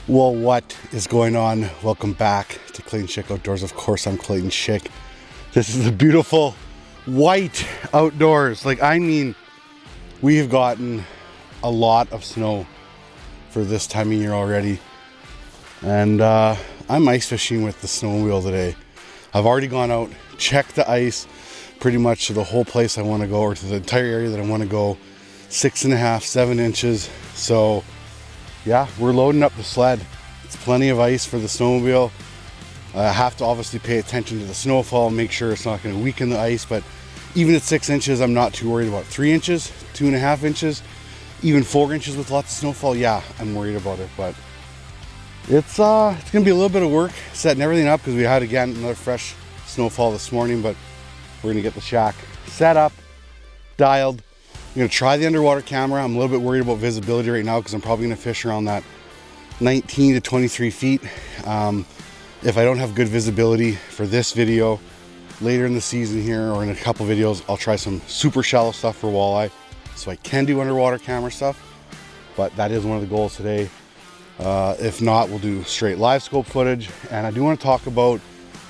Well, what is going on? Welcome back to Clayton Schick Outdoors. Of course, I'm Clayton Schick. This is a beautiful white outdoors. Like, I mean, we have gotten a lot of snow for this time of year already. And I'm ice fishing with the snowmobile today. I've already gone out, checked the ice pretty much to the whole place I want to go, or to the entire area that I want to go. 6.5, 7 inches. So yeah, we're loading up the sled. It's plenty of ice for the snowmobile. I have to obviously pay attention to the snowfall, make sure it's not going to weaken the ice, but even at 6 inches, I'm not too worried about. 3 inches, 2.5 inches, even 4 inches with lots of snowfall, yeah, I'm worried about it. But it's gonna be a little bit of work setting everything up, because we had again another fresh snowfall this morning. But we're gonna get the shack set up, dialed. I'm gonna try the underwater camera. I'm a little bit worried about visibility right now, because I'm probably gonna fish around that 19 to 23 feet. If I don't have good visibility for this video, later in the season here, or in a couple videos, I'll try some super shallow stuff for walleye, so I can do underwater camera stuff. But that is one of the goals today. If not, we'll do straight Livescope footage. And I do want to talk about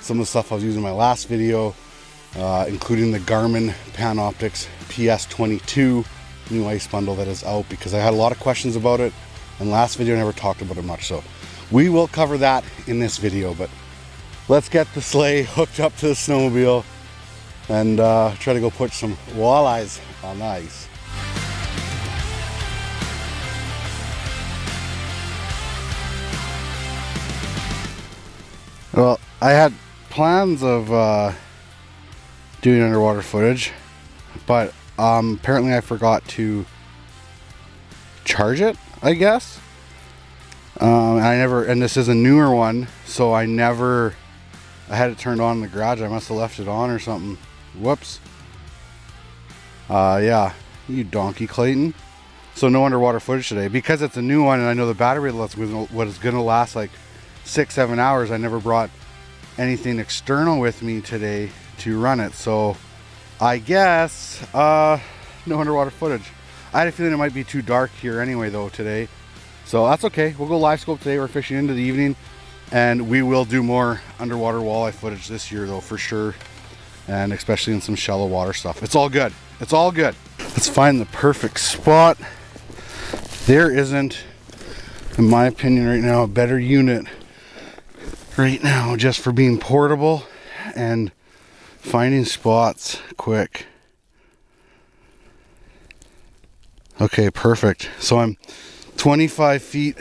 some of the stuff I was using in my last video, including the Garmin Panoptix PS22 new ice bundle that is out, because I had a lot of questions about it, and last video I never talked about it much. So we will cover that in this video. But let's get the sleigh hooked up to the snowmobile and try to go put some walleyes on the ice. Well, I had plans of doing underwater footage, but apparently I forgot to charge it, I guess. And this is a newer one, so I had it turned on in the garage. I must have left it on or something. Whoops. Yeah, you donkey, Clayton. So no underwater footage today, because it's a new one, and I know the battery was gonna last like 6-7 hours. I never brought anything external with me today to run it, so I guess no underwater footage. I had a feeling it might be too dark here anyway though today, so that's okay. We'll go Livescope today. We're fishing into the evening, and we will do more underwater walleye footage this year though, for sure, and especially in some shallow water stuff. It's all good. It's all good. Let's find the perfect spot. There isn't, in my opinion right now, a better unit right now just for being portable and finding spots quick. Okay, perfect. So I'm 25 feet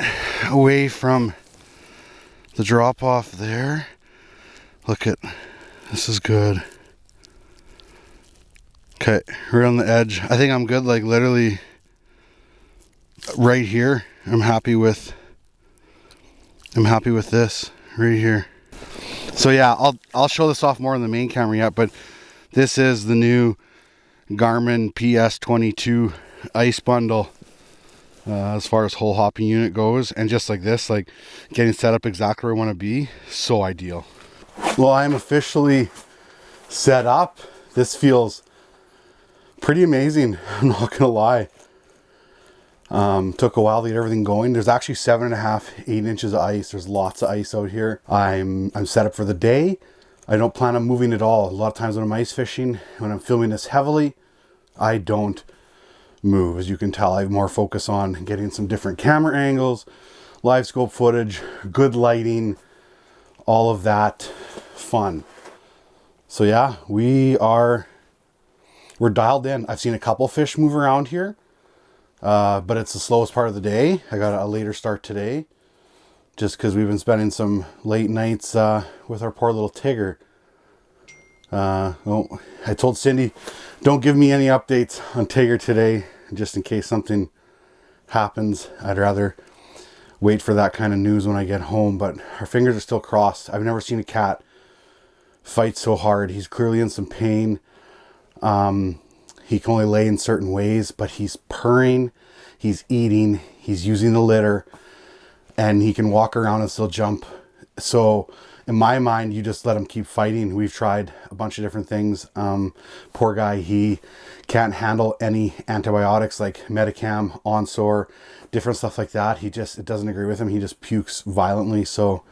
away from the drop off there. Look at this, is good. Okay, right on the edge. I think I'm good, like literally right here. I'm happy with this right here. So yeah, I'll show this off more on the main camera yet, but this is the new Garmin PS22 ice bundle as far as hole hopping unit goes, and just like this, like getting set up exactly where I want to be, so ideal. Well, I'm officially set up. This feels pretty amazing, I'm not gonna lie. Took a while to get everything going. There's actually 7.5, 8 inches of ice. There's lots of ice out here. I'm set up for the day. I don't plan on moving at all. A lot of times when I'm ice fishing, when I'm filming this heavily, I don't move. As you can tell, I have more focus on getting some different camera angles, live scope footage, good lighting, all of that fun. So yeah, we're dialed in. I've seen a couple fish move around here. But it's the slowest part of the day. I got a later start today, just because we've been spending some late nights with our poor little Tigger. Well, I told Cindy, don't give me any updates on Tigger today, just in case something happens. I'd rather wait for that kind of news when I get home, but our fingers are still crossed. I've never seen a cat fight so hard. He's clearly in some pain. He can only lay in certain ways, but he's purring, he's eating, he's using the litter, and he can walk around and still jump. So in my mind, you just let him keep fighting. We've tried a bunch of different things. Poor guy, he can't handle any antibiotics like Medicam, Onsor, different stuff like that. It doesn't agree with him. He just pukes violently. So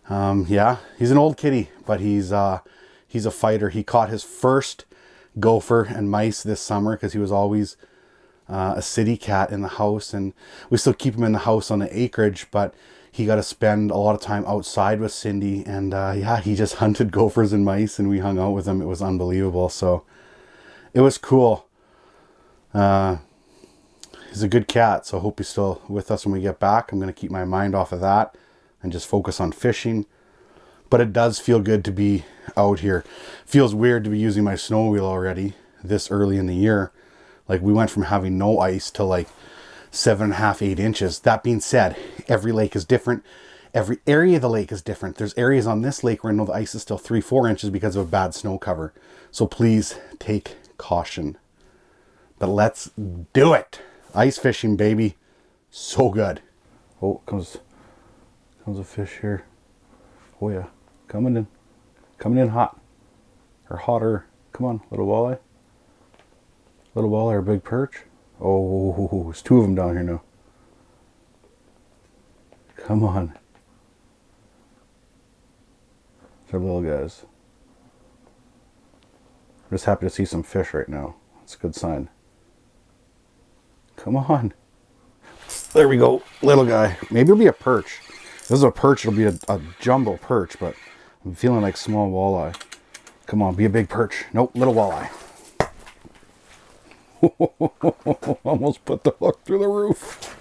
yeah, he's an old kitty, but he's a fighter. He caught his first gopher and mice this summer because he was always a city cat in the house, and we still keep him in the house on the acreage, but he got to spend a lot of time outside with Cindy, and yeah, he just hunted gophers and mice, and we hung out with him. It was unbelievable. So it was cool. He's a good cat, so I hope he's still with us when we get back. I'm going to keep my mind off of that and just focus on fishing. But it does feel good to be out here. Feels weird to be using my snow wheel already this early in the year. Like, we went from having no ice to like 7.5, 8 inches. That being said, every lake is different. Every area of the lake is different. There's areas on this lake where I know the ice is still 3-4 inches because of a bad snow cover. So please take caution. But let's do it. Ice fishing, baby. So good. Oh, comes a fish here. Oh yeah, coming in hot, or hotter. Come on, little walleye. Little walleye or big perch. Oh, there's 2 of them down here now. Come on. They're little guys. I'm just happy to see some fish right now. That's a good sign. Come on. There we go. Little guy. Maybe it'll be a perch. If this is a perch, it'll be a jumbo perch, but I'm feeling like small walleye. Come on, be a big perch. Nope, little walleye. Almost put the hook through the roof.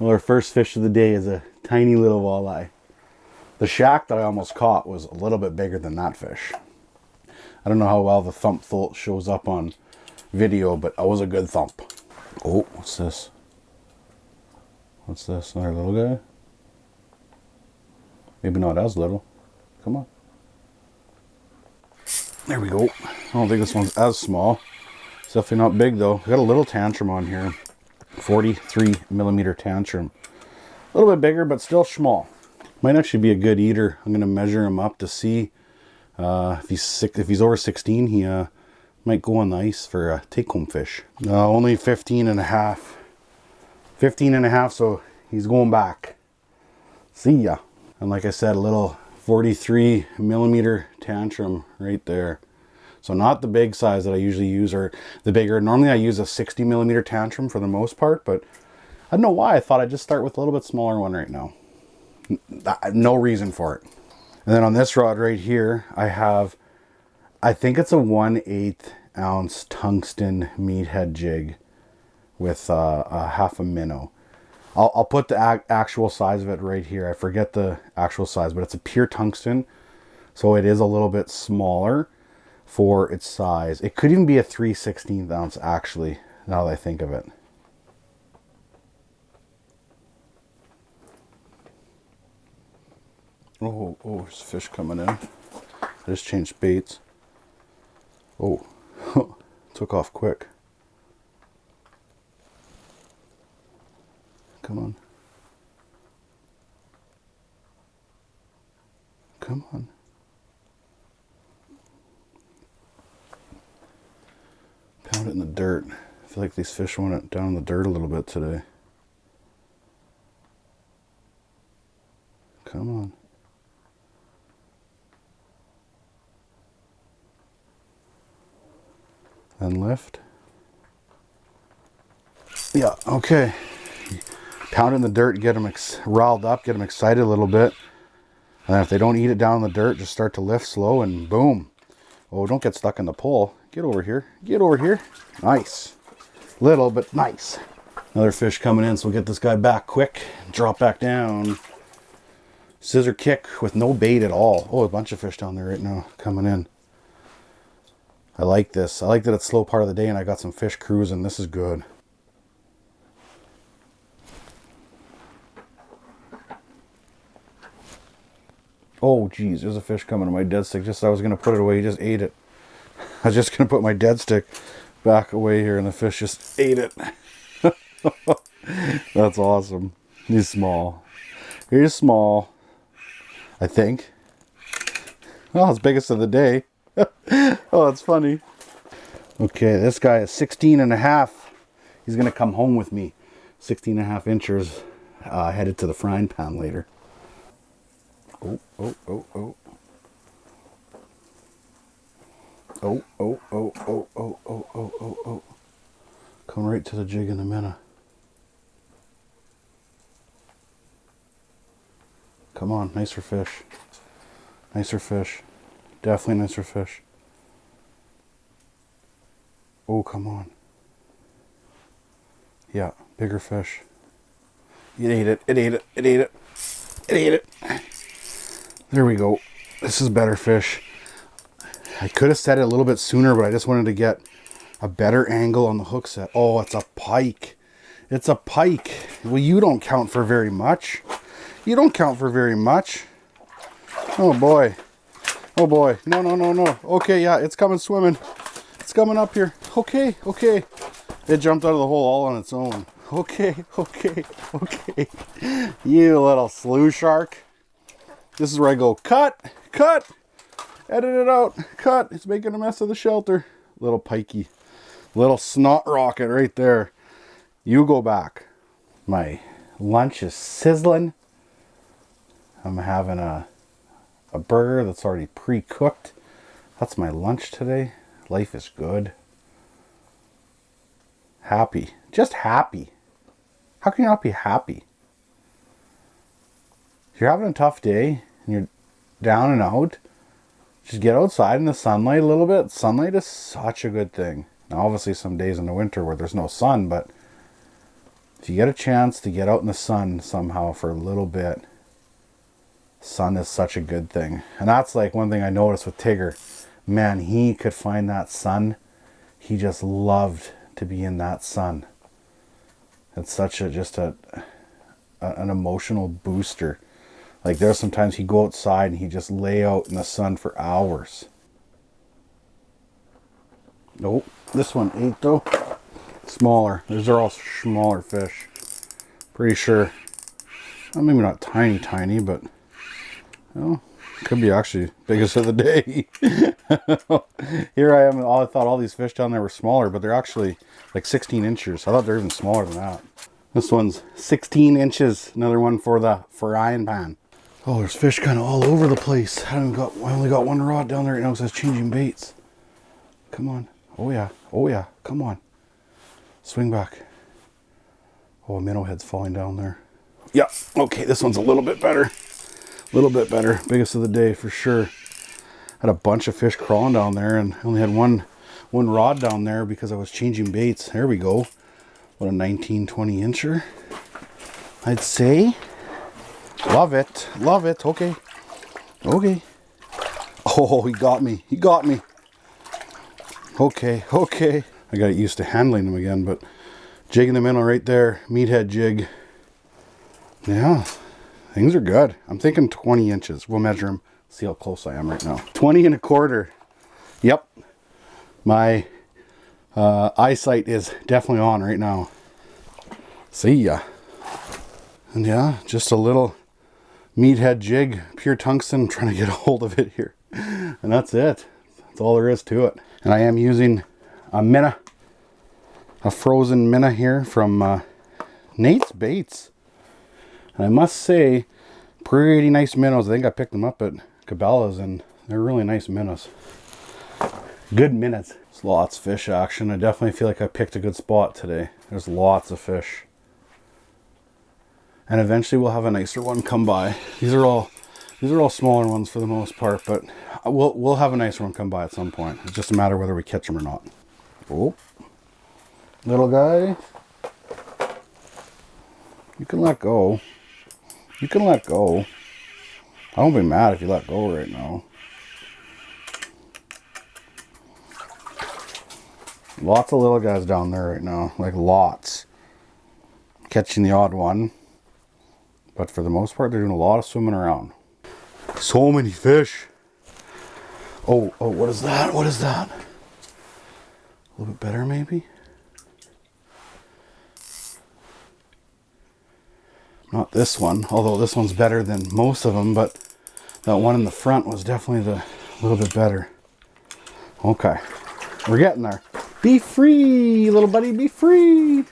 Well, our first fish of the day is a tiny little walleye. The shack that I almost caught was a little bit bigger than that fish. I don't know how well the thump shows up on video, but it was a good thump. Oh, what's this? What's this? Another little guy? Maybe not as little. Come on. There we go. I don't think this one's as small. It's definitely not big though. We got a little tantrum on here. 43mm tantrum. A little bit bigger, but still small. Might actually be a good eater. I'm gonna measure him up to see if he's over 16. He might go on the ice for a take-home fish. Only 15 and a half. 15 and a half, so he's going back. See ya. And like I said, a little 43mm tantrum right there. So not the big size that I usually use, or the bigger. Normally I use a 60mm tantrum for the most part, but I don't know why. I thought I'd just start with a little bit smaller one right now. No reason for it. And then on this rod right here, I think it's a 1/8 ounce tungsten meathead jig with a half a minnow. I'll put the actual size of it right here. I forget the actual size, but it's a pure tungsten, so it is a little bit smaller for its size. It could even be a 3/16 ounce actually, now that I think of it. Oh, there's fish coming in. I just changed baits. Oh, took off quick. Come on. Come on. Pound it in the dirt. I feel like these fish want it down in the dirt a little bit today. Come on. Then lift. Yeah, okay. Pound it in the dirt, get them riled up, get them excited a little bit. And then if they don't eat it down in the dirt, just start to lift slow and boom. Oh, don't get stuck in the pole. Get over here. Get over here. Nice. Little, but nice. Another fish coming in, so we'll get this guy back quick. Drop back down. Scissor kick with no bait at all. Oh, a bunch of fish down there right now coming in. I like this. I like that it's slow part of the day and I got some fish cruising. This is good. Oh, geez, there's a fish coming to my dead stick. Just I was going to put it away. He just ate it. I was just going to put my dead stick back away here and the fish just ate it. That's awesome. He's small. He's small, I think. Well, it's biggest of the day. Oh, that's funny. Okay, this guy is 16 and a half. He's gonna come home with me. 16 and a half inches, headed to the frying pan later. Oh, oh, oh, oh. Oh, oh, oh, oh, oh, oh, oh, oh, oh. Come right to the jig in a minute. Come on, nicer fish. Nicer fish. Definitely nicer fish. Oh, come on. Yeah, bigger fish. It ate it, it ate it, it ate it. It ate it. There we go. This is better fish. I could have set it a little bit sooner, but I just wanted to get a better angle on the hook set. Oh, it's a pike. It's a pike. Well, you don't count for very much. You don't count for very much. Oh boy. Oh boy. No, no, no, no. Okay, yeah, it's coming swimming. It's coming up here. Okay, okay. It jumped out of the hole all on its own. Okay, okay, okay. You little slew shark. This is where I go, cut, cut. Edit it out. Cut. It's making a mess of the shelter. Little pikey. Little snot rocket right there. You go back. My lunch is sizzling. I'm having a burger that's already pre-cooked. That's my lunch today. Life is good. Happy. Just happy. How can you not be happy? If you're having a tough day and you're down and out, just get outside in the sunlight a little bit. Sunlight is such a good thing. Now, obviously some days in the winter where there's no sun, but if you get a chance to get out in the sun somehow for a little bit, sun is such a good thing. And that's like one thing I noticed with Tigger. Man, he could find that sun. He just loved to be in that sun. It's such a an emotional booster. Like there's sometimes he'd go outside and he'd just lay out in the sun for hours. Nope, this one ate though. Smaller. These are all smaller fish. Pretty sure. Well, maybe not tiny, tiny, but well, could be actually biggest of the day. Here I am. I thought all these fish down there were smaller, but they're actually like 16 inches. I thought they're even smaller than that. This one's 16 inches. Another one for the frying pan. Oh, there's fish kind of all over the place. I only got one rod down there right now because I was changing baits. Come on. Oh yeah. Oh yeah. Come on. Swing back. Oh, a minnow head's falling down there. Yeah. Okay, this one's a little bit better. A little bit better. Biggest of the day for sure. Had a bunch of fish crawling down there and I only had one rod down there because I was changing baits. There we go. What a 19, 20 incher. I'd say. Love it. Love it. Okay. Okay. Oh, he got me. He got me. Okay. Okay. I got used to handling them again, but jigging them in right there. Meathead jig. Yeah. Things are good. I'm thinking 20 inches. We'll measure them. See how close I am right now. 20 and a quarter. Yep. My eyesight is definitely on right now. See ya. And yeah, just a little meathead jig, pure tungsten. I'm trying to get a hold of it here. And that's it. That's all there is to it. And I am using a minnow, a frozen minnow here from Nate's Baits. And I must say, pretty nice minnows. I think I picked them up at Cabela's and they're really nice minnows. Good minnows. There's lots of fish action. I definitely feel like I picked a good spot today. There's lots of fish. And eventually we'll have a nicer one come by. These are all smaller ones for the most part, but we'll have a nicer one come by at some point. It's just a matter of whether we catch them or not. Oh, little guy. You can let go. You can let go. I won't be mad if you let go right now. Lots of little guys down there right now. Like lots. Catching the odd one. But for the most part, they're doing a lot of swimming around. So many fish. Oh, what is that? What is that? A little bit better maybe? Not this one, although this one's better than most of them, but that one in the front was definitely the A little bit better. Okay, we're getting there. Be free, little buddy, be free.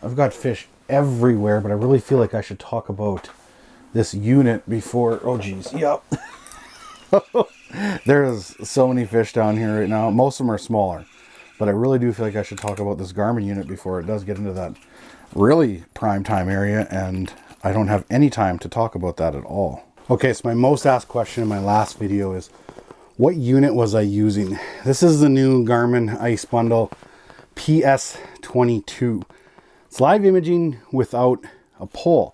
I've got fish everywhere, but I really feel like I should talk about this unit before. Oh geez, yep. There's so many fish down here right now. Most of them are smaller, but I really do feel like I should talk about this Garmin unit before it does get into that really prime time area, and I don't have any time to talk about that at all. Okay, so my most asked question in my last video is, what unit was I using? This is the new Garmin Ice Bundle PS22. It's live imaging without a pole,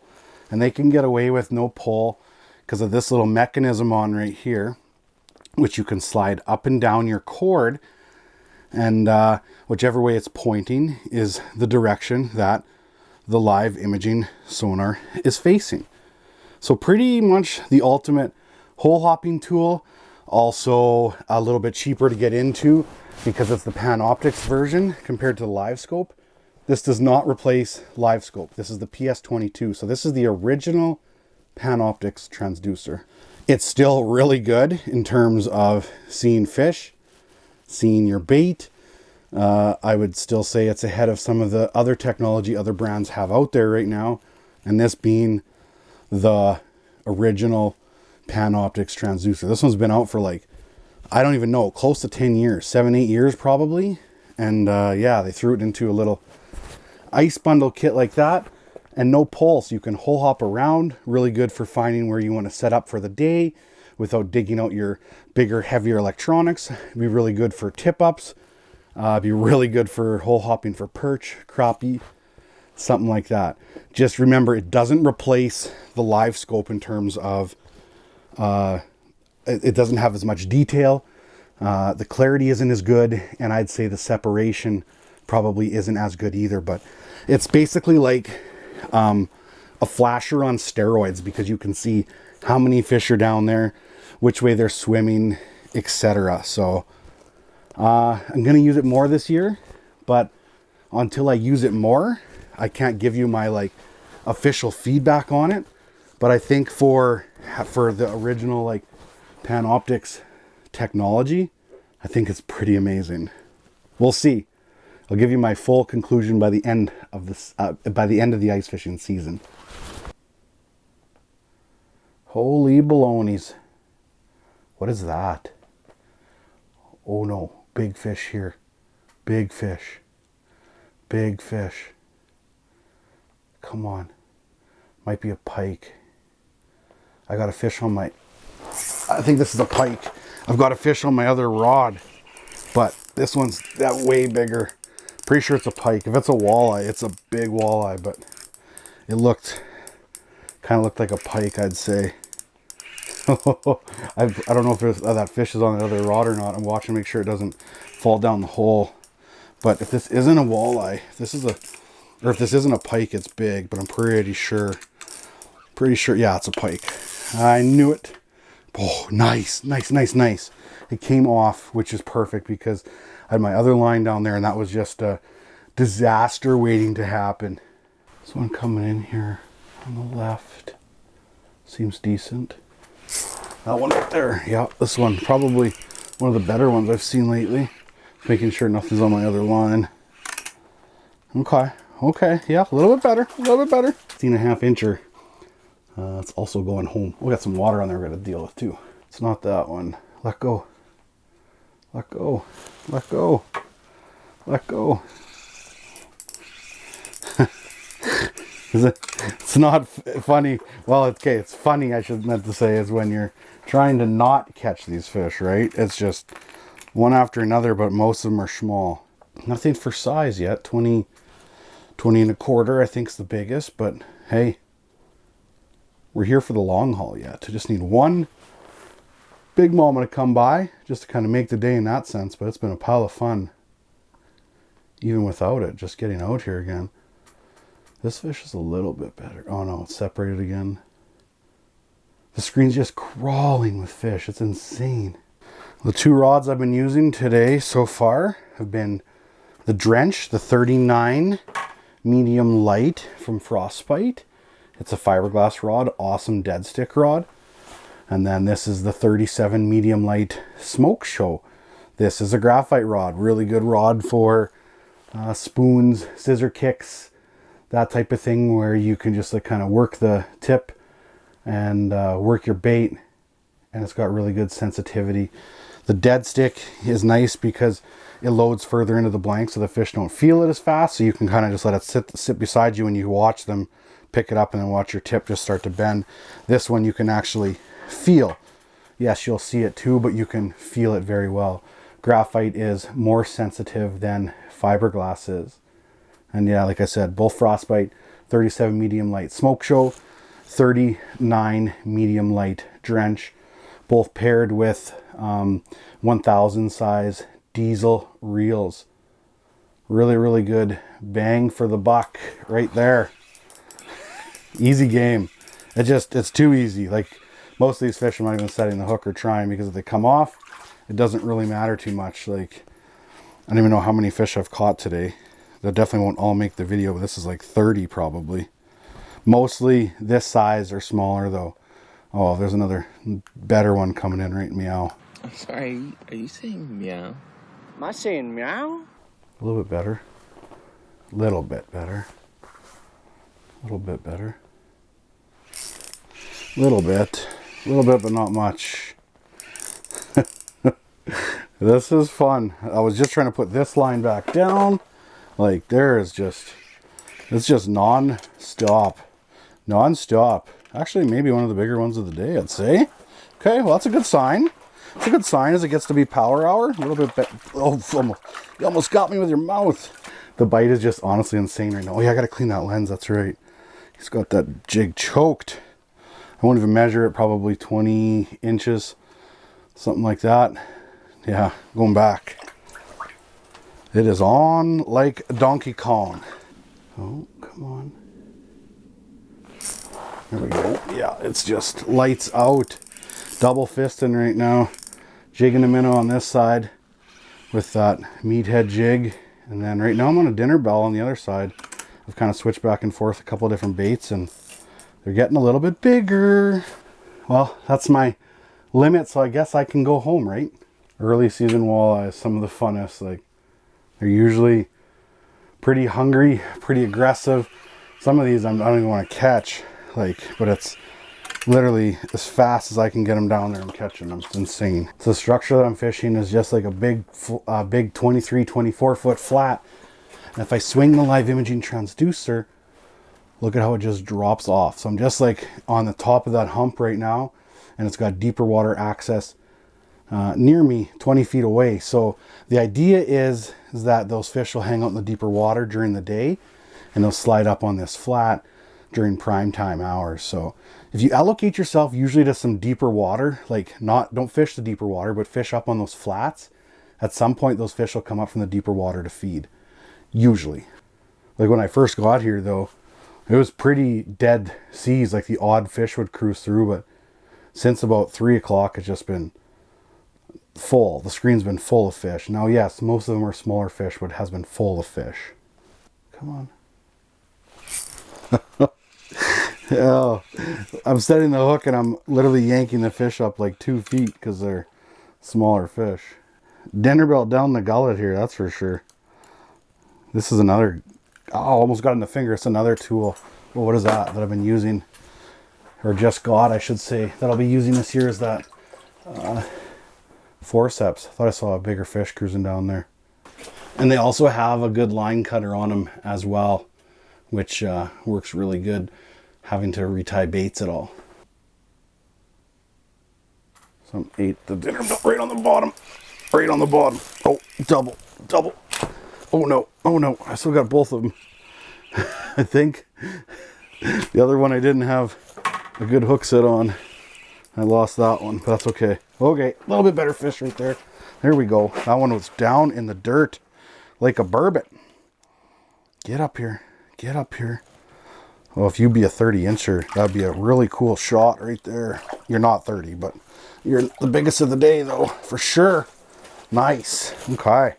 and they can get away with no pole because of this little mechanism on right here, which you can slide up and down your cord, and whichever way it's pointing is the direction that the live imaging sonar is facing. So pretty much the ultimate hole hopping tool. Also a little bit cheaper to get into because it's the Panoptix version compared to the Livescope. This does not replace Livescope. This is the PS22. So this is the original Panoptix transducer. It's still really good in terms of seeing fish, seeing your bait. I would still say it's ahead of some of the other technology other brands have out there right now. And this being the original Panoptix transducer. This one's been out for like, I don't even know, close to 10 years, 7-8 years probably. And yeah, they threw it into a little ice bundle kit like that, and no pole, so you can hole hop around. Really good for finding where you want to set up for the day without digging out your bigger, heavier electronics. It'd be really good for tip ups. Be really good for hole hopping for perch, crappie, something like that. Just remember, it doesn't replace the Livescope in terms of it doesn't have as much detail. The clarity isn't as good, and I'd say the separation probably isn't as good either. But it's basically like a flasher on steroids, because you can see how many fish are down there, which way they're swimming, etc. So I'm going to use it more this year, but until I use it more, I can't give you my like official feedback on it. But I think for the original like Panoptix technology, I think it's pretty amazing. We'll see. I'll give you my full conclusion by the end of this by the end of the ice fishing season. Holy balonies. What is that? Oh no, big fish here. Big fish. Big fish. Come on. Might be a pike. I got a fish on my... I think this is a pike. I've got a fish on my other rod, but this one's that way bigger. Pretty sure it's a pike. If it's a walleye, it's a big walleye, but it kind of looked like a pike, I'd say. I don't know if that fish is on the other rod or not. I'm watching to make sure it doesn't fall down the hole. But if this isn't a walleye, if this isn't a pike, it's big, but I'm pretty sure, yeah, it's a pike. I knew it. Oh, nice. It came off, which is perfect because I had my other line down there, and that was just a disaster waiting to happen. This one coming in here on the left seems decent. That one up there, yeah, this one probably one of the better ones I've seen lately. Making sure nothing's on my other line. Okay, yeah, a little bit better. 16.5 incher. It's also going home. We got some water on there we're gonna deal with too. It's not that one. Let go. It's not funny. Well, okay, it's funny, I should meant to say, is when you're trying to not catch these fish, right? It's just one after another, but most of them are small. Nothing for size yet. 20 and a quarter, I think, is the biggest, but hey, we're here for the long haul yet. I just need one big moment to come by just to kind of make the day in that sense, but it's been a pile of fun even without it, just getting out here again. This fish is a little bit better. Oh no, it's separated again. The screen's just crawling with fish. It's insane. The two rods I've been using today so far have been the Drench, the 39 medium light from Frostbite. It's a fiberglass rod, awesome dead stick rod. And then this is the 37 medium light smoke show. This is a graphite rod, really good rod for spoons, scissor kicks, that type of thing, where you can just like kind of work the tip and work your bait, and it's got really good sensitivity. The dead stick is nice because it loads further into the blank so the fish don't feel it as fast, so you can kind of just let it sit beside you when you watch them, pick it up and then watch your tip just start to bend. This one you can actually feel. Yes, you'll see it too, but you can feel it very well. Graphite is more sensitive than fiberglass is. And yeah, like I said, both Frostbite 37 medium light smoke show, 39 medium light drench, both paired with 1000 size diesel reels. Really, really good bang for the buck right there. Easy game. It's too easy. Like most of these fish, I'm not even setting the hook or trying, because if they come off, it doesn't really matter too much. Like, I don't even know how many fish I've caught today. That definitely won't all make the video, but this is like 30 probably. Mostly this size or smaller though. Oh, there's another better one coming in right meow. I'm sorry, are you saying meow? Am I saying meow? A little bit better. A little bit better. A little bit better. A little bit, but not much. This is fun. I was just trying to put this line back down. Like it's just non-stop. Non-stop. Actually, maybe one of the bigger ones of the day, I'd say. Okay, well, that's a good sign. It's a good sign as it gets to be power hour. A little bit, oh, you almost got me with your mouth. The bite is just honestly insane right now. Oh yeah, I gotta clean that lens, that's right. He's got that jig choked. I won't even measure it, probably 20 inches, something like that. Yeah, going back. It is on like Donkey Kong. Oh, come on. There we go. Yeah, it's just lights out. Double fisting right now. Jigging the minnow on this side with that meathead jig. And then right now I'm on a dinner bell on the other side. I've kind of switched back and forth a couple of different baits and they're getting a little bit bigger. Well, that's my limit, so I guess I can go home, right? Early season walleye is some of the funnest. Like, they're usually pretty hungry, pretty aggressive. Some of these I don't even want to catch, like, but it's literally as fast as I can get them down there and catching them. It's insane. So the structure that I'm fishing is just like a big 23, 24 foot flat. And if I swing the live imaging transducer, look at how it just drops off. So I'm just like on the top of that hump right now, and it's got deeper water access near me, 20 feet away. So the idea is that those fish will hang out in the deeper water during the day, and they'll slide up on this flat during prime time hours. So if you allocate yourself usually to some deeper water, like don't fish the deeper water, but fish up on those flats, at some point those fish will come up from the deeper water to feed. Usually. Like when I first got here though, it was pretty dead seas, like the odd fish would cruise through, but since about 3 o'clock it's just been full. The screen's been full of fish. Now yes, most of them are smaller fish, but it has been full of fish. Come on. Yeah, I'm setting the hook and I'm literally yanking the fish up like 2 feet because they're smaller fish. Dinner belt down the gullet here, that's for sure. This is another, oh, almost got in the finger. It's another tool. Well, what is that I've been using, or just got, I should say, that I'll be using this year is that forceps. I thought I saw a bigger fish cruising down there. And they also have a good line cutter on them as well, which works really good, having to retie baits at all. Some ate the dinner belt right on the bottom. Right on the bottom. Oh, double. Oh no, I still got both of them. I think the other one I didn't have a good hook set on. I lost that one, but that's okay. Okay, a little bit better fish right there. There we go. That one was down in the dirt like a burbot. Get up here. Get up here. Well, if you be a 30-incher, that'd be a really cool shot right there. You're not 30, but you're the biggest of the day, though, for sure. Nice. Okay.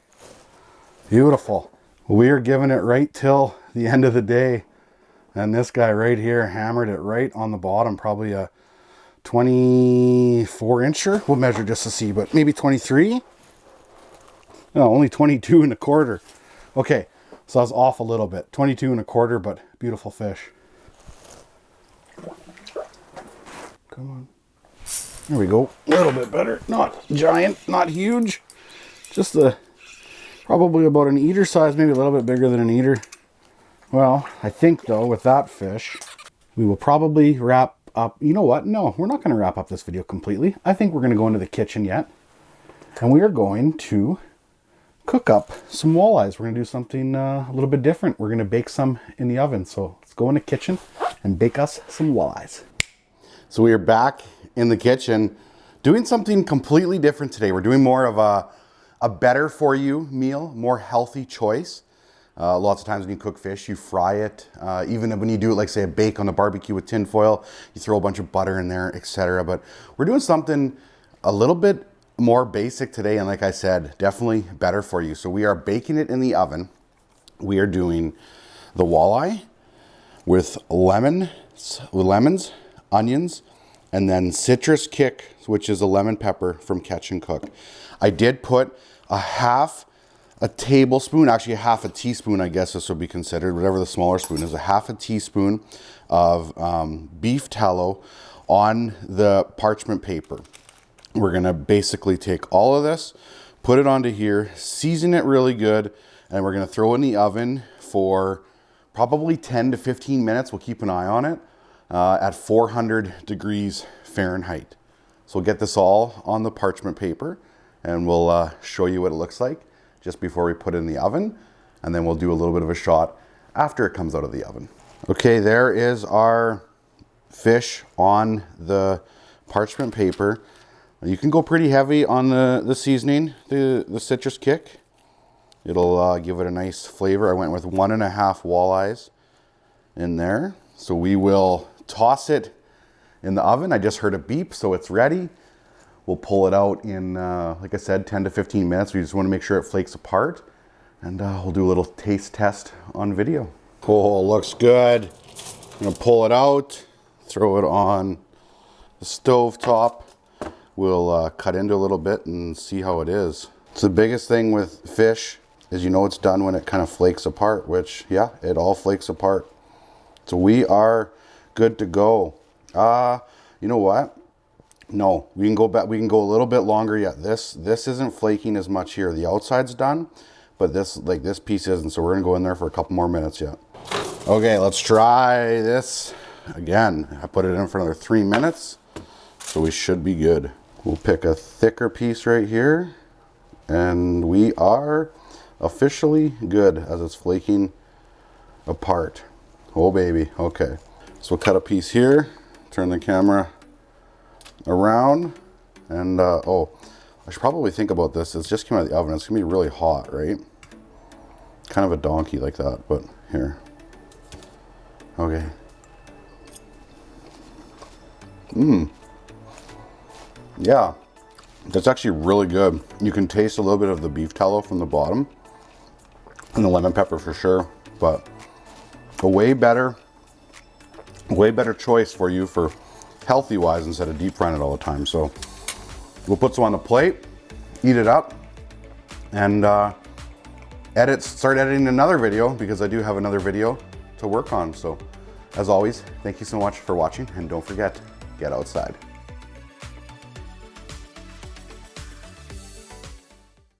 Beautiful. We are giving it right till the end of the day. And this guy right here hammered it right on the bottom, probably a 24 incher. We'll measure just to see, but maybe 23. No, only 22 and a quarter. Okay, so I was off a little bit. 22 and a quarter, but beautiful fish. Come on. There we go. A little bit better. Not giant, not huge. Just probably about an eater size, maybe a little bit bigger than an eater. Well, I think though, with that fish, we will probably wrap up. You know what? No, we're not going to wrap up this video completely. I think we're going to go into the kitchen yet. And we are going to cook up some walleyes. We're going to do something a little bit different. We're going to bake some in the oven. So let's go in the kitchen and bake us some walleyes. So we are back in the kitchen doing something completely different today. We're doing more of a better for you meal, more healthy choice. Lots of times when you cook fish, you fry it. Even when you do it, like say a bake on the barbecue with tin foil, you throw a bunch of butter in there, etc. But we're doing something a little bit more basic today, and like I said, definitely better for you. So we are baking it in the oven. We are doing the walleye with lemons, onions, and then citrus kick, which is a lemon pepper from Catch and Cook. I did put half a tablespoon, actually half a teaspoon, I guess this would be considered, whatever the smaller spoon is, half a teaspoon of beef tallow on the parchment paper. We're gonna basically take all of this, put it onto here, season it really good, and we're gonna throw it in the oven for probably 10 to 15 minutes. We'll keep an eye on it at 400 degrees Fahrenheit. So we'll get this all on the parchment paper and we'll show you what it looks like just before we put it in the oven. And then we'll do a little bit of a shot after it comes out of the oven. Okay, there is our fish on the parchment paper. You can go pretty heavy on the seasoning, the citrus kick. It'll give it a nice flavor. I went with 1.5 walleyes in there. So we will toss it in the oven. I just heard a beep, so it's ready. We'll pull it out in, like I said, 10 to 15 minutes. We just want to make sure it flakes apart. And we'll do a little taste test on video. Oh, looks good. I'm gonna pull it out, throw it on the stove top. We'll cut into a little bit and see how it is. So the biggest thing with fish is you know it's done when it kind of flakes apart, which, yeah, it all flakes apart. So we are good to go. You know what? No, we can go back. We can go a little bit longer yet. This isn't flaking as much here. The outside's done, but this piece isn't. So we're gonna go in there for a couple more minutes yet. Okay, let's try this again. I put it in for another 3 minutes, so we should be good. We'll pick a thicker piece right here, and we are officially good as it's flaking apart. Oh baby, okay. So we'll cut a piece here, turn the camera around, and oh, I should probably think about this. It's just came out of the oven. It's gonna be really hot, right? Kind of a donkey like that, but here. Okay. Yeah, that's actually really good. You can taste a little bit of the beef tallow from the bottom and the lemon pepper for sure, but a way better choice for you for healthy wise instead of deep frying it all the time. So we'll put some on the plate, eat it up, and start editing another video because I do have another video to work on. So as always, thank you so much for watching, and don't forget, get outside.